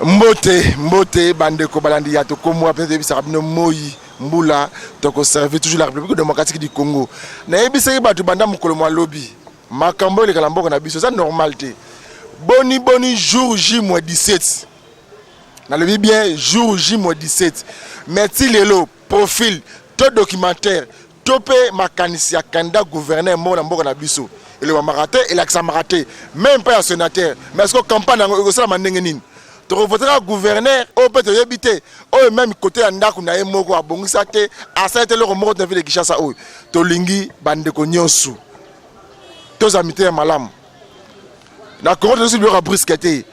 Mbote, Bandeko Balandi Yato, comme peut-être Sarabino Moi, Mboula, donc servi toujours la République démocratique du Congo. Naïbisé Batu Banda Moukoloma Lobby, Makambo les Galambo on a c'est normalité. Boni jour J-17. Dans le bien jour J-17. Merci Lelo, profil, tout documentaire, topé Makanisia Kanda gouverneur Mona Mboka na biso. Il va maraté, il a maraté, même pas un sénateur. Mais est-ce que campagne au sein de tu voteras gouverneur au peut habiter au même côté andako na emoko abongisa te asate le remorque de ville Kinshasa o to lingi bandeko nyonso to amité malam na corona sur le brisqueté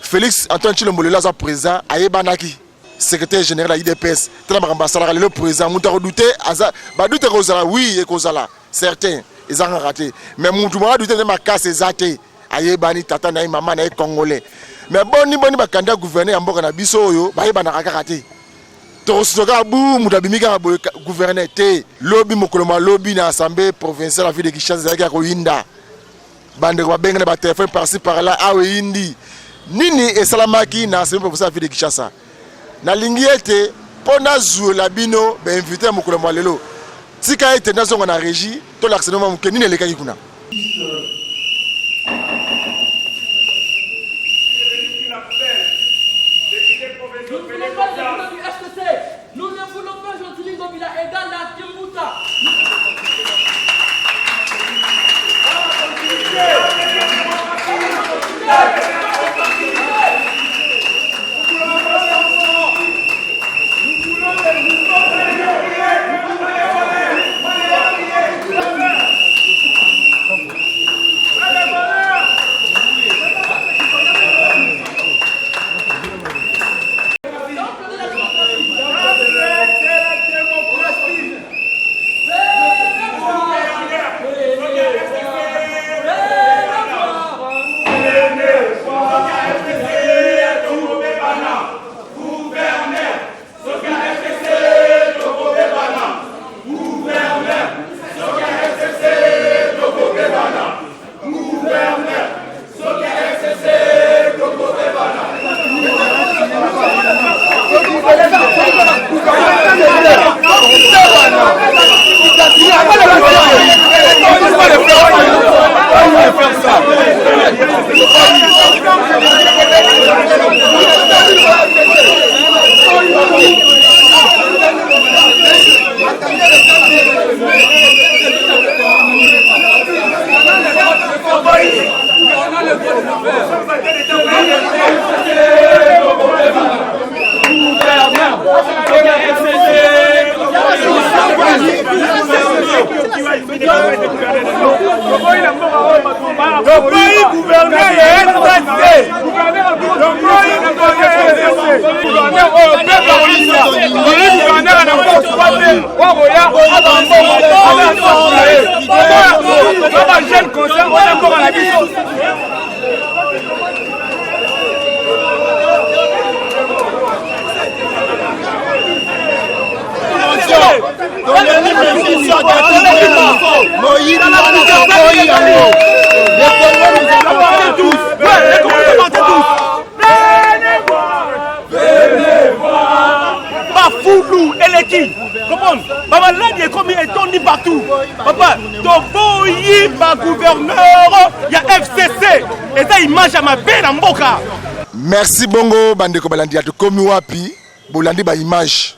Félix Antoine Tshilombo le za président ayebanaki secrétaire général à IDPS tellement ambassadeur le président muta redouté aza ba douter kozala oui et kozala certains ils ont raté mais mutu mwa douter de ma casse ezate ayebani tata na maman na congolais. Mais boni bakanda gouverneur amboka na biso oyo bayeba na kakate to soka bu mutabimika gouverneur te lobby mokoloma lobby na assemblée provinciale la ville de Kinshasa ya ko yinda bande ko benga ba téléphone par-ci par-là awe yindi nini esalamaki na assemblée provinciale la ville de Kinshasa na lingi ete pona zu la bino ba invité mokoloma lelo tika ete na zonga na régie to l'actionnement mukeni ne lekaki kuna. Nous ne voulons pas Jean-Tuli Ngobila et dans la Kimbuta. Foulou et l'équipe. Comment? Papa, là, il est comme il est tourné partout. Papa, ton boyi, ma gouverneur, il y a FCC. Et ça, il mange à ma belle en boca. Merci Bongo, Bandeko Balandi. Comme Wapi, Bolandi, ba image.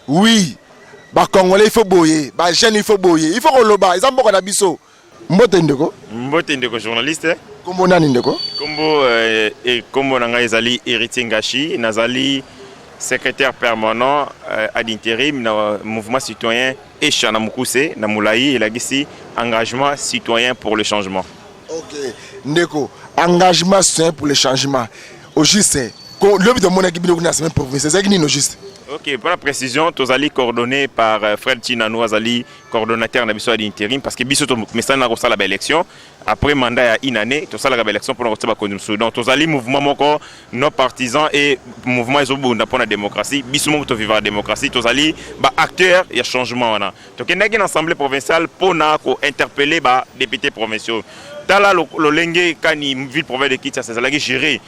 Oui, ba Congolais, il faut boyer. Ba jeune, il faut boyer. Il faut roloba. Ils ont beaucoup d'abisso. Mbote Ndeko. Mbote Ndeko, journaliste. Kombo nani Ndeko? Kombo nanga ezali Héritier Ngashi, nazali secrétaire permanent à l'intérim dans le mouvement citoyen Echana Mukuse, dans Moulaï, et là ici, engagement citoyen pour le changement. Ok, Ndeko, engagement citoyen pour le changement. Au juste, le but de mon équipe de la semaine provinciale, c'est qui juste. Ok, pour la précision, tous allés coordonnés par Fred Chinanou, Azali, coordonnateur de l'intérim, parce que Bissoto Messana a reçu la belle élection. Après mandat à une année, tout ça la élection pour reçu la conduction. Donc, tous allés mouvement moko, nos partisans et mouvement Ezobunda pour la démocratie, Bissomo pour vivre la démocratie, tous allés acteurs et changement. Donc, il y a une assemblée provinciale pour interpeller les députés provinciaux. tala lolenge kani ville province de Kinshasa ezalaki géré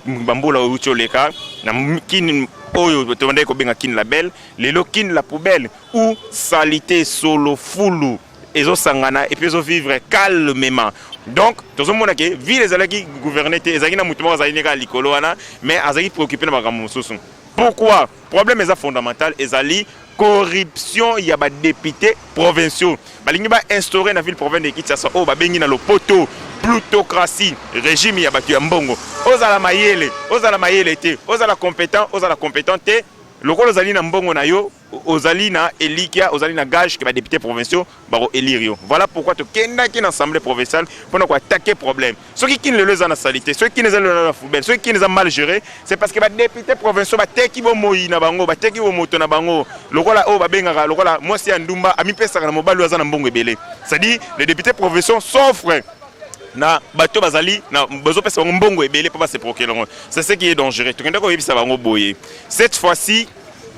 bambola outi oleka na kini oyo tobandaki kobenga kini label lelo kini la poubelle ou salité solo fulu ezosangana et puis vivre calmement. Donc tozomona ke ville ezalaki gouverner te ezalaki na mutu moko azali neka likolo wana mais azalaki préoccupé na makambo mosusu. Pourquoi? Problème est fondamental ezali corruption ya ba députés provinciaux. Balingi ba instaurer na ville province de Kinshasa o ba bengi na lopoto plutocratie régime ya batu ya mbongo. Ozala mayele te, ozala compétent te. Lokolo ozali na mbongo na yo, ozali na elikia, ozali na gage que ba députés provinciaux baro elirio. Voilà pourquoi to kenda ki na assemblée provinciale pour ne quoi attaquer problème. Ceux qui ne le ont na salité, ceux qui ne ont la foubelle, ceux qui ne ont mal géré, c'est parce que ba députés provinciaux ba teki bo moyi na bango, ba teki bo moto na bango. Lokola o ba bengaka, lokola moi si andumba ami pesa na mobali waza na mbongo ebele. C'est-à-dire les députés provinciaux s'offrent na bato bazali na bezo pesa mbongo ebele pour pas se procurer. C'est ce qui est dangereux. To kenda ko yebisa bango boye. Cette fois-ci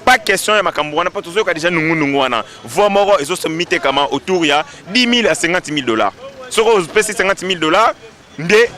pas question ya makambo wana pas toujours ka déjà nungu wana. Voix moro ezo se mite kama autour ya 10 000 à 50 000 $. Soko pesi 50 000 $ nde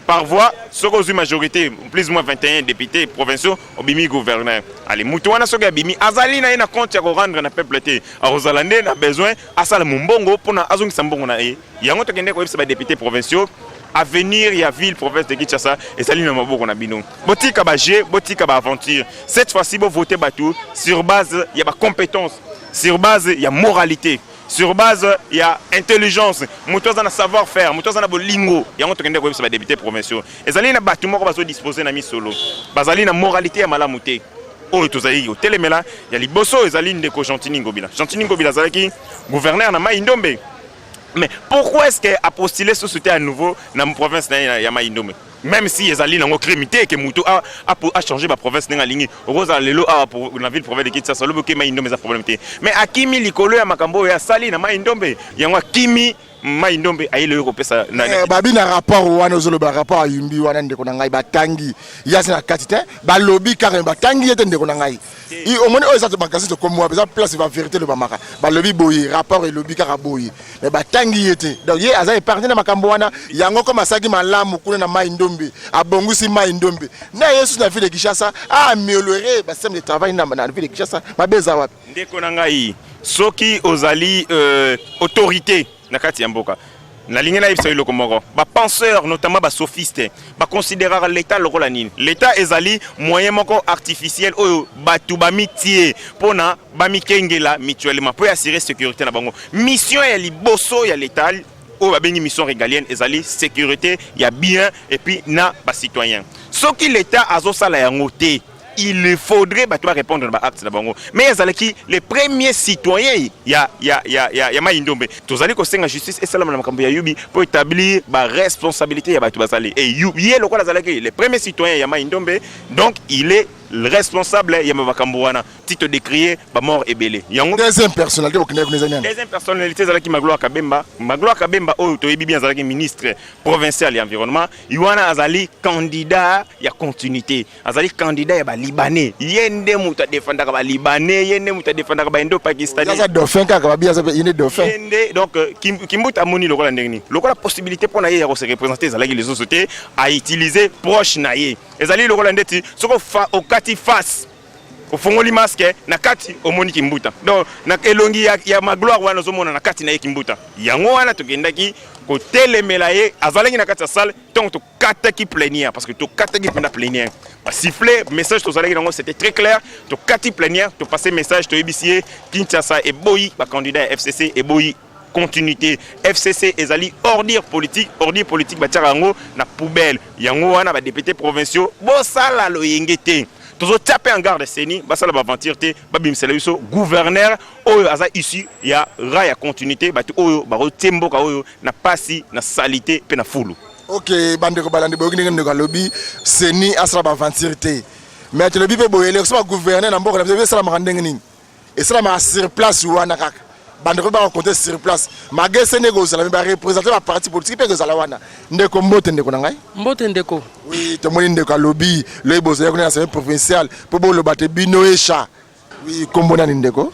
par voix, soko une majorité, plus ou moins 21 députés provinciaux, obimi gouverneur. Allez, mutuana soga bimi azali na ina compte ya ko rendre na peuple te. Arozalande na besoin asala mumbongo pona azongi sambongo na e. Yango to kende ko yebisa ba députés provinciaux à venir ya ville province de Kinshasa et sali na maboko na bino. Botika ba jeu, botika ba aventure. Cette fois-ci bo voter batou sur base ya ba compétence, sur base ya moralité. Sur base, il y a intelligence, motos dans savoir-faire, motos dans bolingo. Il y a un truc de députés provinciaux. Et ça, il y a un bâtiment qui va disposer de solo. Il y a une moralité à malamouté. Oh, tout ça, il y a télémela, il y a les bossos, il y a des Chantiningo Bila. Chantiningo Bila, c'est gouverneur na Maïndombe. Mais pourquoi est-ce qu'il a postulé ce soutien à nouveau dans la province de Maïndombe? Même si les alliés n'ont crémité que Moutou a changé ma province dans la ligne, Rosa Lelo a pour la ville province de Kinshasa, le bloqué Maïndombe est un problème. Mais à Kimi Likolo à Makambo et à Sali na Maïndombe, il y a un Kimi Maïndombe a le Europe ça. Babi na rapport ou wana zolo rapport à Yumbi wana ndeko na ngai batangi. Ya na katite, ba lobby carrément batangi yete ndeko na ngai. I au moins eux ça bakasi to comme moi, parce que place va vérité le bamaka. Ba lobby boyi, rapport et lobby kara boyi. Mais batangi yete. Donc ye aza épargné na Makambo wana, yango comme asaki malamu kuna na Maïndombe. Abongusi Maïndombe. Na Yesu na ville de Kinshasa a amélioré ba système de travail na ville de Kinshasa. Ba beza wapi. Ndeko na ngai, soki ozali autorité na kati ya mboka. Na ligne na ibsa iloko moko. Ba penseurs notamment ba sophistes, ba considérer l'état lokola nini. L'état ezali moyen moko artificiel oyo batu ba mitie pona ba mikengela mutuellement pour assurer sécurité na bango. Mission ya liboso ya l'état oyo ba bengi mission régalienne ezali sécurité ya bien et puis na ba citoyen. Soki l'état azosala yango te, il faudrait répondre à l'acte d'abord. Mais les premiers citoyens, il y a Maïndombe. Tous allez conseiller la justice et salam la yubi pour établir la responsabilité et les premiers citoyens, il y a Maïndombe, donc il est le responsable, il y a Mavakambouana, titre décrié, mort et belé. Deuxième personnalité, deuxième personnalité, c'est Magloire Kabemba. Magloire Kabemba, oh, tu es bien, c'est ministre provincial et environnement. Yuana Azali, candidat, il y a continuité. Azali, candidat, il y a Libanais. Yende mouta défendre les Libanais, Yende mouta défendre les Indo-Pakistanais. Il y a dauphin, il y a dauphin. Donc, Kimbuta Moni, le la possibilité pour naïe se représenter les sociétés à utiliser proche naïe. Et Azali, le Rolandais, ce qu'on fait au kati face. Au fond, les masques, na kati au moni Kimbuta. Donc, na elongi ya Magloire wana zomona na kati na Kimbuta. Yango wana to kendaki ko telemelaye azalangi na kati salle donc to kataki plénière parce que to kataki pena plénière. Ba siffler message to zalangi nango c'était très clair. To kati plénière, to passer message to ebisier Kinshasa et boyi ba candidat FCC et boyi continuité. FCC ezali ordure politique batiarango na poubelle. Yango wana ba députés provinciaux bo sala lo yengete. Toujours taper en garde Seni, bah ça la aventure te, babim c'est le gouverneur, oyo aza ici, il y a raya continuité, bah oyo, bah tembo ka oyo, na pasi, na salité, pe na foulou. Ok, bande ko balande bo ngene ngene lobby, Seni asra ba aventure te. Mais tu lobby pe boyele, so gouverneur na mboka na be sala makandenge nini. Et ça ma sur place wana kaka. Bande ko ba compter sur place. Magé Sénégal ça la ba représenter la parti politique pe ko sala wana. Ndeko mbote ndeko na ngai. Mbote ndeko. Oui, tout le monde est lobby, le boss est provincial, pour le battre bino et chat. Oui, comment on ndeko?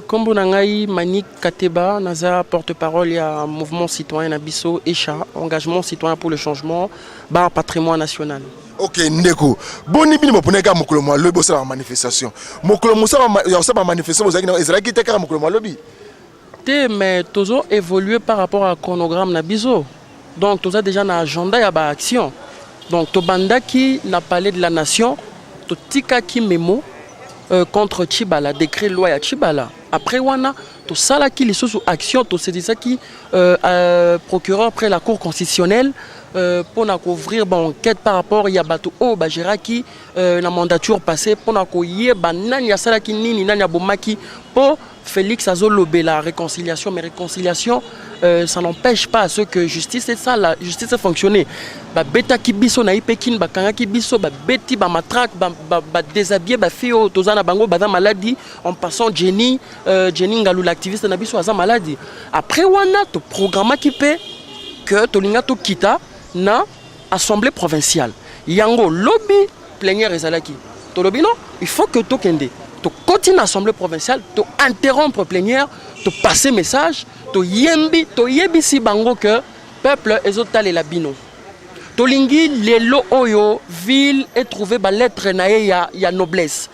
Kombo Nangai, Manik Kateba, Naza, porte-parole, il y a un mouvement citoyen Nabiso, ECHA, engagement citoyen pour le changement, bar patrimoine national. Ok, Ndeko. Boni bini mopuneka mokolo mwa lobi osala ba manifestation. Mokolo musa ya osala ba manifestation ozaki na ezalaki te kaka mokolo mwa lobi. Te mais tozo évolué par rapport à chronogramme Nabiso. Donc toza déjà un agenda ya ba action. Donc Tobanda qui n'a parlé de la nation, to tika ki memo contre Chibala, décret loi ya Chibala. Après wana to sala ki les sous action to c'est ça qui procureur après la cour constitutionnelle pour couvrir bon enquête par rapport ya bato o ba Géraki la mandature passée pour na ko yeba nani ya sala ki nini nani ya bomaki pour Félix Azolobe la réconciliation, mais réconciliation, ça n'empêche pas à ce que justice est ça, la justice a fonctionné. Ba beta kibiso na ipekin, ba kanga kibiso, ba beti, ba matraque, ba déshabillé, ba fio, tozana bango, ba maladie, en passant Jenny Ngalou, l'activiste na biso, aza maladie. Après wana to programme qui peut que tolinga to kita na assemblée provinciale. Yango lobby plénière ezalaki. To lobby non, il faut que to kende. Tu continues l'assemblée provinciale, tu interrompre plénière, tu passer message, tu yebi si bango que peuple ezotal et la bino. Tu lingi lelo oyo ville est trouvé ba lettre nae ya noblesse.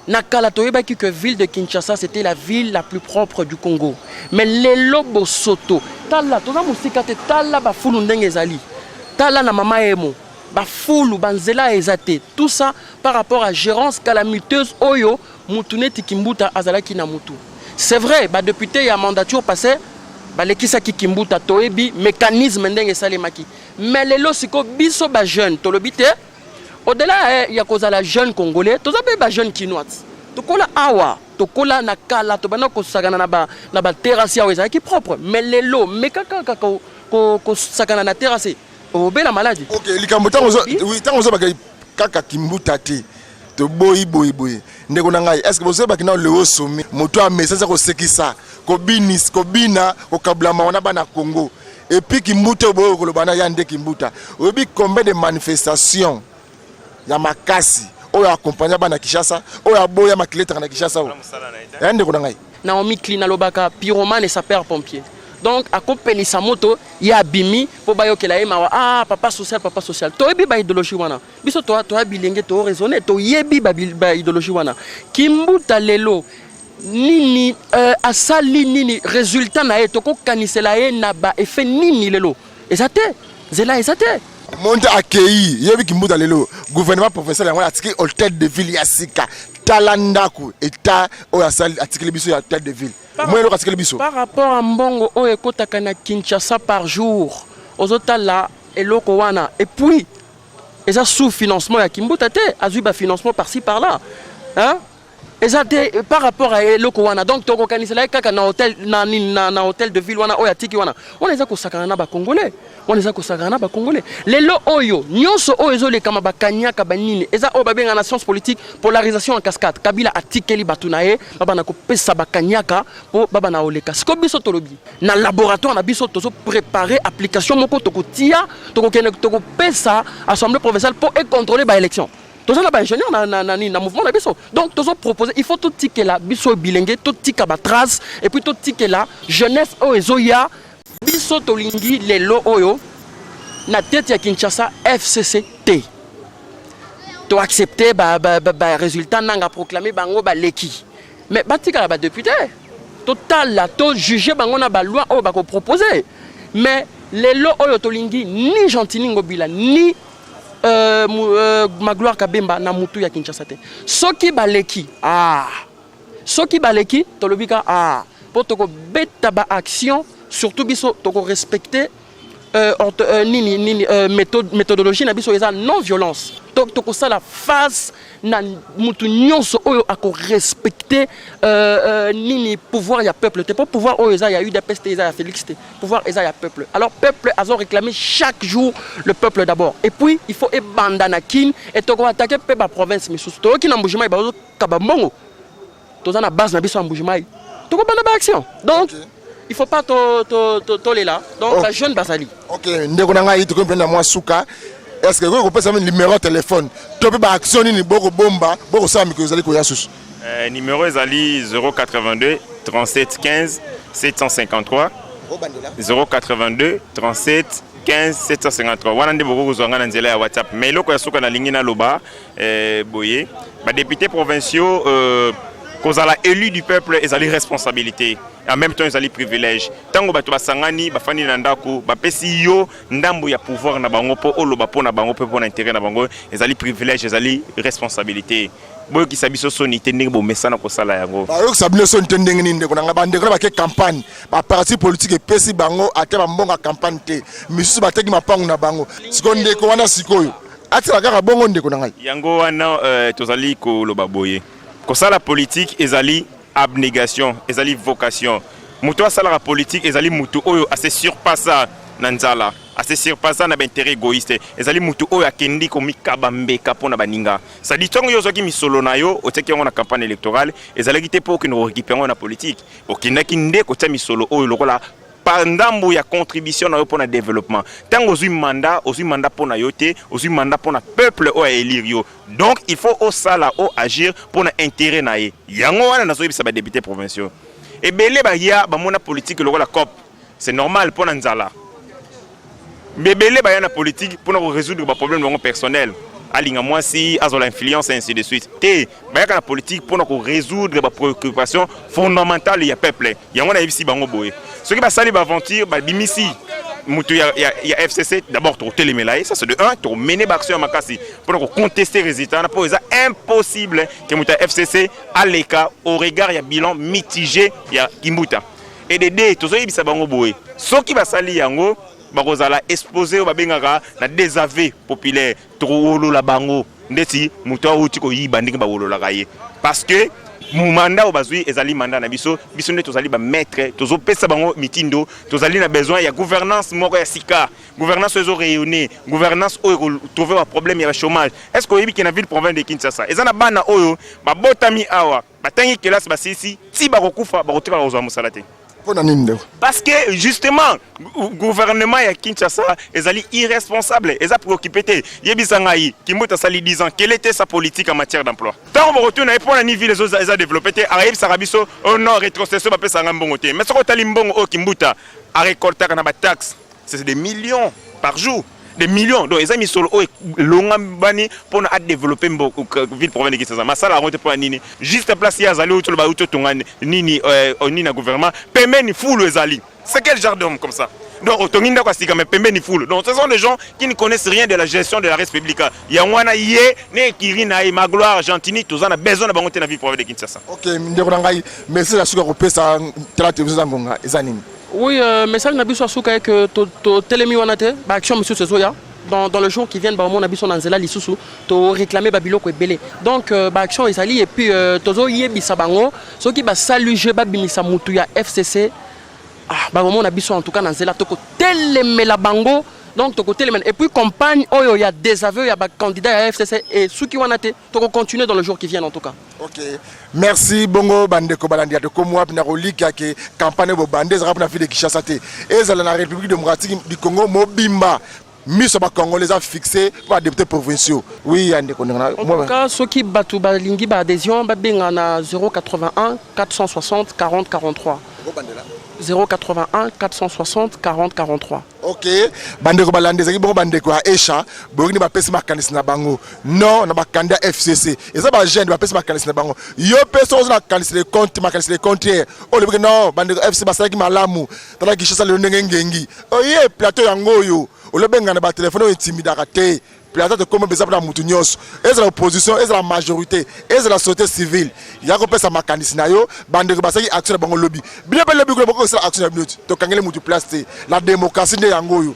Nakala to yebaki que ville de Kinshasa c'était la ville la plus propre du Congo. Mais lelo bosoto, tala to na musika te tala ba fulu ndenge ezali. Tala na mama emo. Bafoulou, banzela ezate, tout ça par rapport à gérance calamiteuse oyo mutune tikimbuta azalaki na mutu. C'est vrai, ba député ya mandature passé, ba lekisa kikimbuta toebi mécanisme ndenge salemaki. Mais lelo siko biso ba jeune tolobite au-delà ya kozala jeune congolais, tozabe ba jeune kinois. Tokola awa, tokola nakala, tobana ko sagana na ba terrasse ya ezalaki propre. Mais lelo mekaka ko sagana na terrasse. Oh, la maladie. Ok, oui, tant on a kaka kimbuta te. To boy. Ndeko nangai, est-ce que vous avez le haut sommet? Moto a message ko sekisa, ko binis, ko bina, ko kablama wana bana Congo. Et puis kimbuta boy ko lobana yande kimbuta. Obi combien de manifestations ya makasi o ya accompagner bana Kinshasa, o ya boya makileta na Kinshasa. Ndeko nangai. Naomi Klina lobaka pyromane et sapeur pompier. Donc, à compagnie sa moto, il y a Bimi, pour bayo que la ema ah papa social. Toi bi ba idéologie wana. Biso toi bilenge toi raisonner, toi yebi ba idéologie wana. Kimbuta lelo nini asali nini résultat na eto ko kanisela e na ba effet nini lelo. Ezate. Zela ezate. Monde accueilli, yebi kimbuta lelo. Gouvernement provincial ya wana tiki hôtel de ville ya sika. Talandaku eta o asali atiki biso ya tête de ville. Par rapport à Mbongo, on écoute à Kinshasa par jour, aux autres là, et l'Okowana. Et puis, et ça sous-financement, il y a Kimbutate, Azuba financement par-ci par-là. Hein? Et ça, par rapport à l'Okowana. Donc, tu organises là, na hôtel de ville, on les a consacrés à Congolais. On les a consacrés à Congolais. Les lo oyo, nyonso oyo les kamaba kanyaka banini. Et ça, on va bien en science politique, polarisation en cascade. Kabila atikeli batunae, baba na ko pesa bakanyaka pour baba na oleka. Ce que biso tolobi. Na laboratoire na biso tozo préparer application moko toko tia, toko pesa assemblée provinciale pour contrôler ba élection. Tous les ingénieurs na mouvement na biso. Donc tous proposer il faut tout ticket là biso bilingue tout ticket ba trace et puis tout ticket là jeunesse o ezoya biso tolingi lelo oyo na tête ya Kinshasa FCCT. To accepter ba résultat nanga proclamer bango ba leki. Mais batika ba député total là to juger bango na ba loi o ba ko proposer. Mais lelo oyo tolingi ni Gentini Ngobila ni Magloire Kabemba na mutu ya Kinshasa te. Soki baleki tolobika pour toko beta ba action surtout biso toko respecter méthodologie na biso eza non violence. Toko ça la face na mutu nyonso oyo ako respecter pouvoir ya peuple te pour pouvoir oyo eza ya UDPS eza ya Félix te pouvoir eza ya peuple. Alors peuple a réclamé chaque jour le peuple d'abord et puis il faut ebandana kin et toko attaquer pe ba province misusu to ki na mbujimai ba kabambongo to za na base na biso ya mbujimai toko banda ba action donc il faut pas toler là donc la jeune basali. OK ndeko na ngai to ko prendre moi souka. Est-ce que vous pouvez savoir le numéro de téléphone? Tu peux actionner ni boko bomba, boko ça micro zali ko yasus. Numéro ezali 082 37 15 753 082 37 15 753. Wana nde boko kozwanga na nzela ya WhatsApp. Mais loko ya soka na lingi na loba boye ba députés provinciaux kozala élu du peuple ezali responsabilité. En même temps ezali privilège. Tango bato basangani bafani na ndako bapesi yo ndambo ya pouvoir na bango po oloba po na bango po na intérêt na bango ezali privilège ezali responsabilité. Boyo ki sabiso soni tendenge bo mesana ko sala yango. Ba yo sabiso soni tendenge ninde ko nga bande ko ba ke campagne ba parti politique pesi bango ate ba mbonga campagne te. Misusu bateki mapangu na bango. Sikonde ko wana sikoyo. Ati la kaka bongo ndeko na ngai. Yango wana tozali ko loba boye. Ko sala politique ezali abnégation, ezali vocation. Mutu asala la politique ezali mutu oyo ase surpassa na nzala. Assez surpassant na intérêt égoïste ezali mutu oyo akendi ko mikaba mbeka pona baninga ça dit tongo yo zoki misolo na yo oteki ngo na campagne électorale ezali kite po kino récupérer na politique okindaki nde ko tia misolo oyo lokola pandambu ya contribution na yo pona développement tango ozui mandat pona yo te ozui mandat pona peuple o élire yo donc il faut au sala o agir pona intérêt na ye yango wana nazo yebisa ba députés provinciaux et belé ba ya ba mona politique lokola COP c'est normal pona nzala. Bébélé bayana politique pour résoudre les problèmes personnels. Alinga moi si azola influence et ainsi de suite. Té bayaka la politique pour résoudre les préoccupations fondamentales ya peuple. Yango na yebisi bango boye. Ce qui va sali ba aventure ba bimisi mutu ya FCC d'abord to télémelaye ça c'est de 1 to mener action makasi pour contester résultats pour ça impossible que mutu FCC à l'écart au regard ya bilan mitigé ya Kimbuta. Et de deux to yebisa bango boye. Ce qui va sali yango bakozala exposé babengaka na désaveu populaire trop la bango ndeti muto uti ko yiba ndenge bawolola kaye parce que mu mandat obazui ezali mandat na biso nde tozali ba maître tozo pesa bango mitindo tozali na besoin ya gouvernance moko ya sika gouvernance ezo rayonner gouvernance oyo trouver un problème ya chômage est-ce que oyebi que na ville province de Kinshasa ezana bana oyo babotami awa batangi classe basisi ti bakokufa bakotika kozwa musala te. Parce que justement, le gouvernement ya Kinshasa est irresponsable, est préoccupé. Yebisangaï, Kimbuta Sali 10 ans, quelle était sa politique en matière d'emploi? Tant on retourne pour la niveau les autres a développé, arrive Sarabiso, oh non, rétrocession, on ça Sangambongote. Mais ce qu'on t'a limbongo au Kimbuta, à récolter la taxe, c'est des millions par jour. Des millions, donc ils ont mis sur le long pour développer une ville province de Kinshasa. Mais ça la route pour nini. Juste place il y a zali autour de l'auto tongane nini nini na gouvernement permet ni foule les ali. C'est quel genre d'homme comme ça? Donc autonginda quoi si quand même permet ni foule. Donc ce sont des gens qui ne connaissent rien de la gestion de la République. Il y a wana yé ne kirina et Magloire Argentini tous on a besoin de bangoter la ville province de Kinshasa. OK, ndeko ngai merci la suka ko pesa tela télévision ngonga ezanini. Oui, message na biso asuka que to telemi wana te ba action monsieur Sezoya dans le jour qui vient ba mon abiso na nzela lisusu to réclamer babilo ko ebele. Donc ba action ezali et puis tozo yebisa bango soki ba saluer ba bimisa mutu ya FCC ba mon abiso en tout cas na nzela to ko telemela bango. Donc, tu côté et puis campagne, il y a des aveux, il y a des candidats à FCC et ceux qui vont aller, tu vas continuer dans le jour qui vient en tout cas. Ok. Merci Bongo Bandeko Balandia de Komwa Pinaroli qui a campagne de Bandé, ça a fait de Kinshasa. Et ça la République démocratique du Congo, Mobimba. Mis sur Congolais a fixé pour les députés provinciaux. Oui, en tout cas, ceux qui battent l'ingui adhésion, na 081 460 40 43. 081 460 40 43. Ok. Bandeko balande zaki bongo bandeko a Echa, bogini ba pesi makanisi na bango. Non, na ba candidat FCC. Et ça ba jeune ba pesi makanisi na bango. Yo peso na kanisi les comptes, makanisi les comptes. Oh le non, bandeko FC ba saki malamu. Tala Kinshasa le ngengi. Oh ye plateau yango yo. O le benga na ba téléphone intimidaka te. Plateau de comment besoin de mutu nyos. Est la opposition, est la majorité, est la société civile. Ya ko pesa makanisi na yo, bandeko ba saki action na bango lobby. Bien lobby ko boko sala action na minute. To kangele mutu place la démocratie de yango yo.